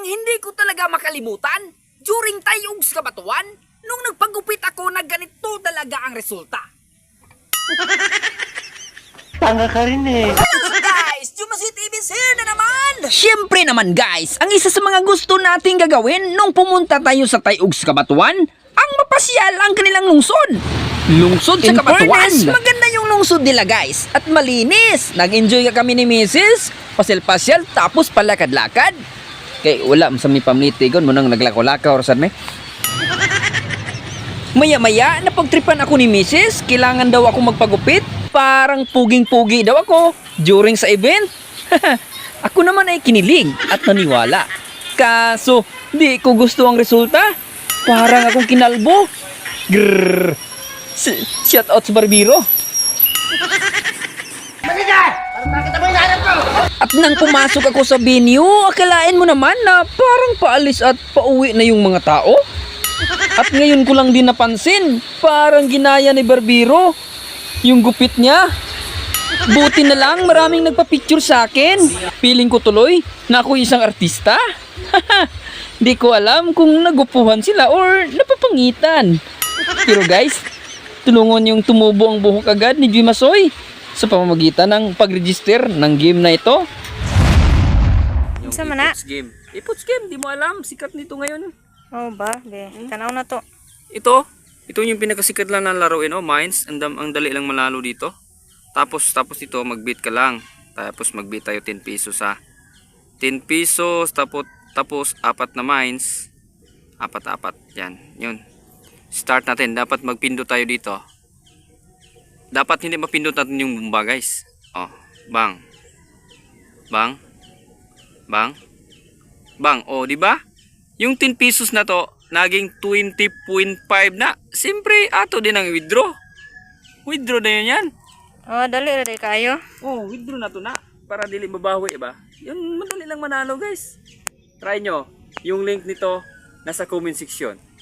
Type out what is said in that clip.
Ang hindi ko talaga makalimutan, during tayong kabatuan, nung nagpagupit ako na ganito talaga ang resulta. Tanga ka rin eh. So guys, Jumasi TV's here na naman! Siyempre naman guys, ang isa sa mga gusto nating gagawin nung pumunta tayo sa Tayugs Kabatuan, ang mapasyal ang kanilang lungsod. Lungsod sa Kabatuan. Fairness, maganda yung lungsod nila guys, at malinis. Nag-enjoy ka kami ni Mrs. Pasyal-pasyal, tapos palakad-lakad. Kay wala, sa may pamnitigon mo nang naglako-lakaw, orasan may. Maya-maya, napagtripan ako ni Mrs. Kailangan daw ako magpagupit. Parang puging-pugi daw ako during sa event. Ako naman ay kinilig at naniwala. Kaso, di ko gusto ang resulta. Parang akong kinalbo. Grrrr. Shout out sa barbero. At nang pumasok ako sa venue, akalain mo naman na parang paalis at pauwi na yung mga tao. At ngayon ko lang din napansin, parang ginaya ni barbero yung gupit niya. Buti na lang maraming nagpa-picture sa akin. Feeling ko tuloy na ako isang artista. Di ko alam kung nagupuhan sila or napapangitan. Pero guys, tulungan yung tumubo ang buhok agad ni Jimasoy sa pamamagitan ng pag-register ng game na ito. Yung Sa mana? Iputs game. Iputs game, di mo alam. Sikat nito ngayon. Oh ba, be. Tanaw na to. Ito yung pinakasikat lang na laruin, Mines. Ang dali lang malalo dito. Tapos ito, mag-beat ka lang. Tapos mag-beat tayo 10 pesos ha. 10 pesos, tapos 4 na mines. 4. Yan, yun. Start natin. Dapat magpindot tayo dito. Dapat hindi mapindot natin yung bumba, guys. Oh, bang. Bang. Bang. Bang. Oh, di ba? Yung 10 pesos na to, naging 20.5 na. Siyempre, ato din ang withdraw. Withdraw na yun yan. Oh, dali kayo. Oh, withdraw na to na. Para dili mabawi, ba? Yun, madali lang manalo, guys. Try nyo. Yung link nito, nasa comment section.